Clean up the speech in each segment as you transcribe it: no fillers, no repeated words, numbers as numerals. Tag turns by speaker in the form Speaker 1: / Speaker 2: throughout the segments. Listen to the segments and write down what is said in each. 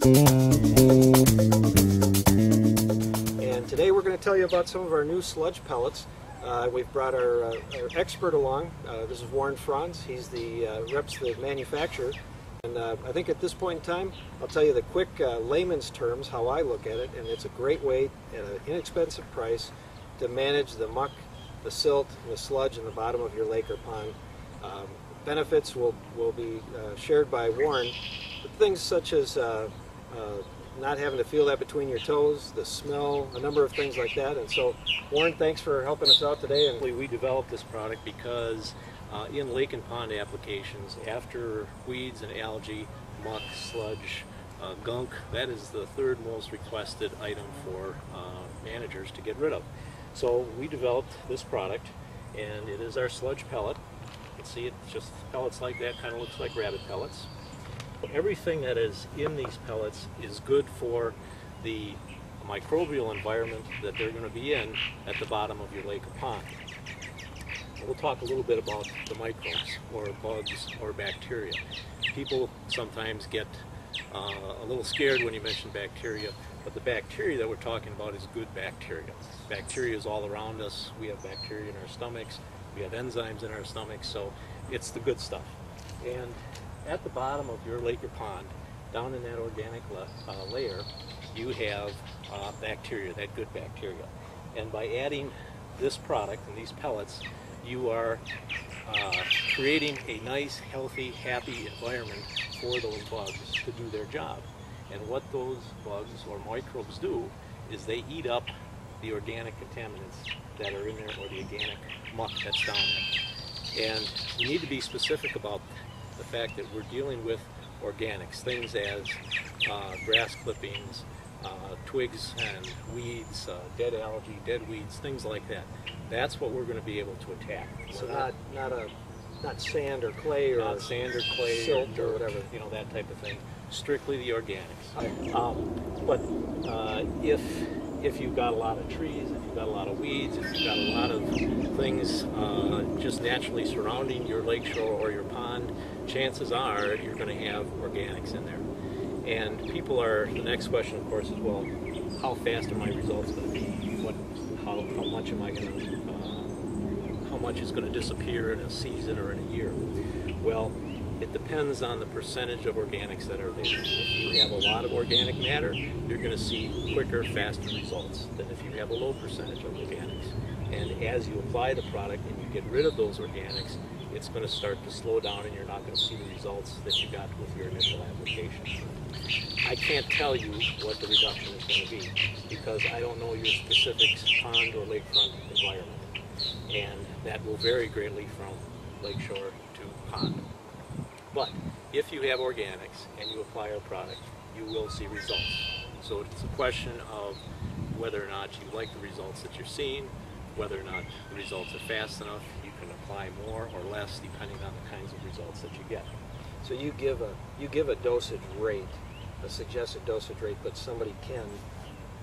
Speaker 1: And today we're going to tell you about some of our new sludge pellets. We've brought our expert along. This is Warren Franz. He's the reps the manufacturer. And I think at this point in time, I'll tell you the quick layman's terms, how I look at it, and it's a great way at an inexpensive price to manage the muck, the silt, and the sludge in the bottom of your lake or pond. Benefits will be shared by Warren, but things such as not having to feel that between your toes, the smell, a number of things like that. And so, Warren, thanks for helping us out today. And
Speaker 2: we developed this product because in lake and pond applications, after weeds and algae, muck, sludge, gunk, that is the third most requested item for managers to get rid of. So we developed this product, and it is our sludge pellet. You can see it just pellets like that, kind of looks like rabbit pellets. Everything that is in these pellets is good for the microbial environment that they're going to be in at the bottom of your lake or pond. We'll talk a little bit about the microbes or bugs or bacteria. People sometimes get a little scared when you mention bacteria, but the bacteria that we're talking about is good bacteria. Bacteria is all around us. We have bacteria in our stomachs. We have enzymes in our stomachs, so it's the good stuff. And at the bottom of your lake or pond, down in that organic layer, you have bacteria, that good bacteria. And by adding this product and these pellets, you are creating a nice, healthy, happy environment for those bugs to do their job. And what those bugs or microbes do is they eat up the organic contaminants that are in there, or the organic muck that's down there. And we need to be specific about the fact that we're dealing with organics, things as grass clippings, twigs and weeds, dead algae, dead weeds, things like that. That's what we're going to be able to attack.
Speaker 1: So not sand or clay, or
Speaker 2: not sand or clay,
Speaker 1: silt or whatever,
Speaker 2: you know, that type of thing. Strictly the organics. But if you've got a lot of trees, if you've got a lot of weeds, if you've got a lot of things just naturally surrounding your lakeshore or your pond, chances are you're going to have organics in there. And the next question, of course, is, well, how fast are my results going to be? How much am I going to, how much is going to disappear in a season or in a year? Well, it depends on the percentage of organics that are there. If you have a lot of organic matter, you're going to see quicker, faster results than if you have a low percentage of organics. And as you apply the product and you get rid of those organics, it's going to start to slow down, and you're not going to see the results that you got with your initial application. I can't tell you what the reduction is going to be because I don't know your specific pond or lakefront environment. And that will vary greatly from lakeshore to pond. But if you have organics and you apply our product, you will see results. So it's a question of whether or not you like the results that you're seeing, whether or not the results are fast enough. You can apply more or less depending on the kinds of results that you get.
Speaker 1: So you give a dosage rate, a suggested dosage rate, but somebody can.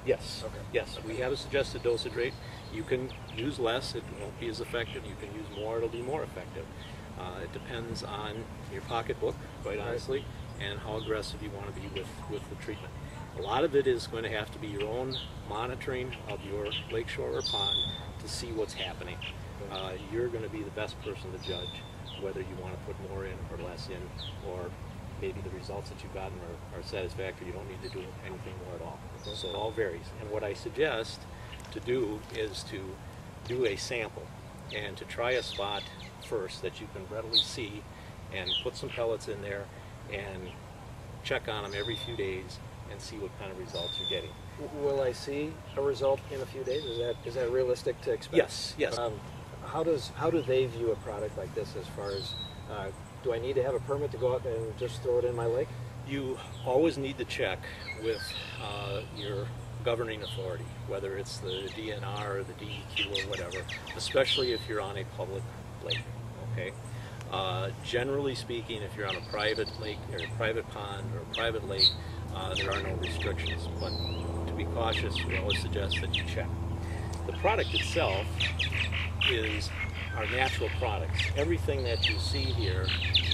Speaker 2: Yes.
Speaker 1: Okay.
Speaker 2: Yes, we have a suggested dosage rate. You can use less, it won't be as effective. You can use more, it'll be more effective. It depends on your pocketbook, quite honestly, and how aggressive you want to be with the treatment. A lot of it is going to have to be your own monitoring of your lakeshore or pond to see what's happening. You're going to be the best person to judge whether you want to put more in or less in, or maybe the results that you've gotten are satisfactory. You don't need to do anything more at all. So it all varies. And what I suggest to do is to do a sample and to try a spot first that you can readily see, and put some pellets in there and check on them every few days and see what kind of results you're getting.
Speaker 1: Will I see a result in a few days? Is that realistic to expect?
Speaker 2: Yes, yes.
Speaker 1: How do they view a product like this as far as, do I need to have a permit to go out and just throw it in my lake?
Speaker 2: You always need to check with your governing authority, whether it's the DNR or the DEQ or whatever, especially if you're on a public lake, okay? Generally speaking, if you're on a private lake or a private pond or a private lake, there are no restrictions, but to be cautious, we always suggest that you check. The product itself is our natural products. Everything that you see here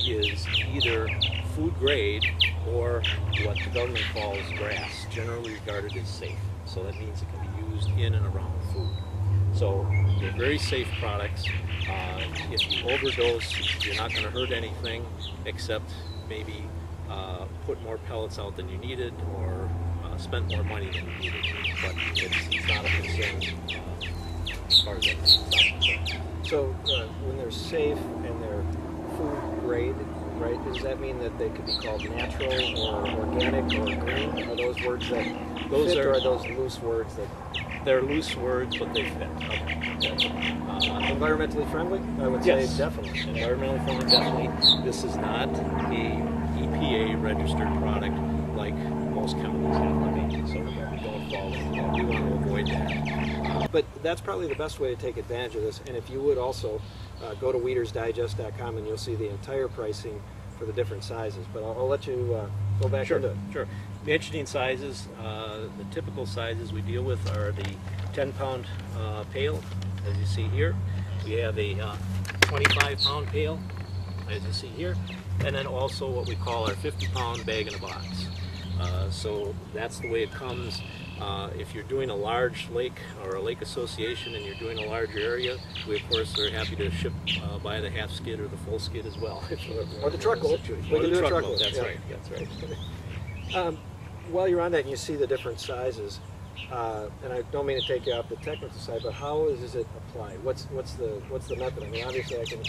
Speaker 2: is either food grade or what the government calls grass, generally regarded as safe. So that means it can be used in and around food. So they're very safe products. If you overdose, you're not going to hurt anything except maybe put more pellets out than you needed, or spent more money than you needed. But it's not a concern as far as that's concerned.
Speaker 1: So when they're safe and they're food grade, right, does that mean that they could be called natural or organic or green? Are those words that fit, or are those loose words that...
Speaker 2: They're loose words, but they fit.
Speaker 1: Environmentally friendly? I would say definitely.
Speaker 2: Environmentally friendly, definitely. This is not a EPA registered product like most chemicals have to be, so we don't fall into that. We want to avoid that.
Speaker 1: But that's probably the best way to take advantage of this. And if you would also go to weedersdigest.com and you'll see the entire pricing for the different sizes. But I'll let you go back into it.
Speaker 2: Sure. The interesting sizes, the typical sizes we deal with are the 10-pound pail, as you see here. We have a 25-pound pail, as you see here, and then also what we call our 50-pound bag in a box. So that's the way it comes. If you're doing a large lake or a lake association and you're doing a large area, we of course are happy to ship by the half skid or the full skid as well.
Speaker 1: Or the truckload.
Speaker 2: We can do a truckload. That's right. That's right.
Speaker 1: While you're on that and you see the different sizes, and I don't mean to take you off the technical side, but how is it applied? What's the method? I mean, obviously I can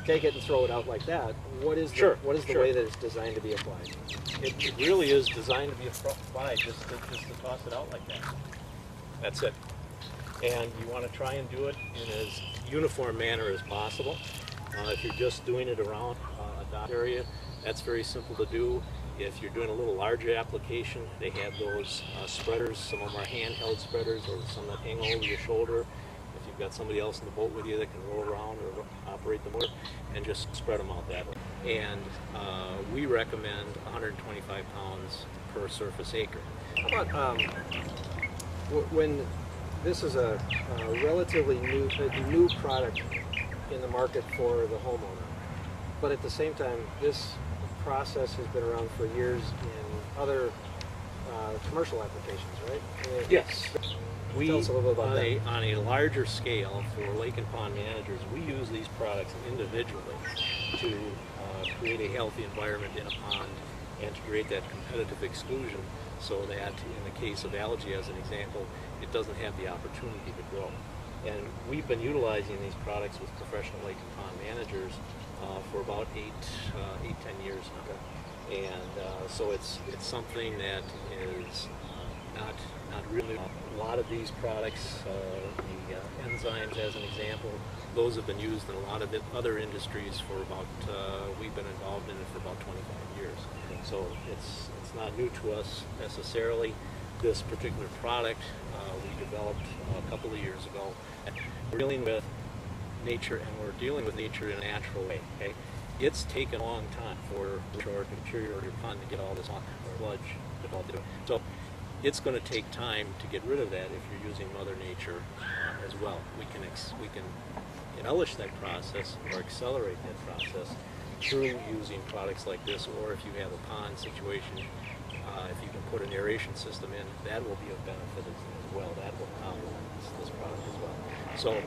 Speaker 1: take it and throw it out like that. What is the way that it's designed to be applied?
Speaker 2: It really is designed to be applied just to toss it out like that. That's it. And you want to try and do it in as uniform manner as possible. If you're just doing it around a dock area, that's very simple to do. If you're doing a little larger application, they have those spreaders. Some of them are handheld spreaders, or some that hang over your shoulder. If you've got somebody else in the boat with you that can roll around or operate the motor, and just spread them out that way. And we recommend 125 pounds per surface acre.
Speaker 1: How about when this is a relatively new product in the market for the homeowner, but at the same time, this process has been around for years in other commercial applications, right?
Speaker 2: Yes.
Speaker 1: Tell us a little bit about that.
Speaker 2: On a larger scale, for lake and pond managers, we use these products individually to create a healthy environment in a pond and to create that competitive exclusion so that in the case of algae, as an example, it doesn't have the opportunity to grow. And we've been utilizing these products with professional lake and pond managers for about 8-10 years now. And so it's something that is not really. A lot of these products, the enzymes as an example, those have been used in a lot of other industries for about, we've been involved in it for about 25 years. So it's not new to us necessarily. This particular product we developed a couple of years ago. And we're dealing with nature, and we're dealing with nature in a natural way. Okay? It's taken a long time for your interior of your pond to get all this sludge developed. So it's going to take time to get rid of that if you're using Mother Nature as well. We can embellish that process or accelerate that process through using products like this, or if you have a pond situation, if you can put an aeration system in, that will be of benefit as well. That will complement this product as well. So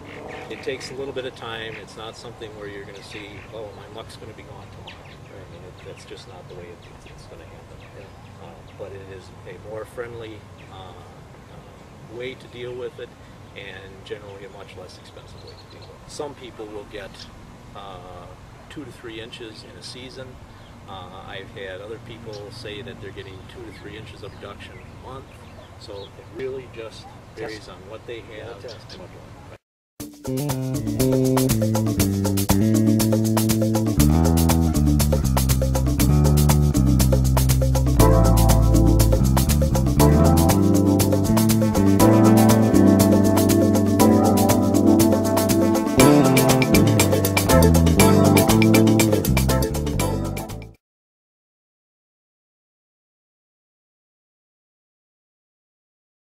Speaker 2: it takes a little bit of time. It's not something where you're going to see, oh, my muck's going to be gone tomorrow. Right? I mean, that's just not the way it's going to happen. But it is a more friendly way to deal with it, and generally a much less expensive way to deal with it. Some people will get 2 to 3 inches in a season. I've had other people say that they're getting 2 to 3 inches of reduction a month. So it really just varies on what they have and what they want.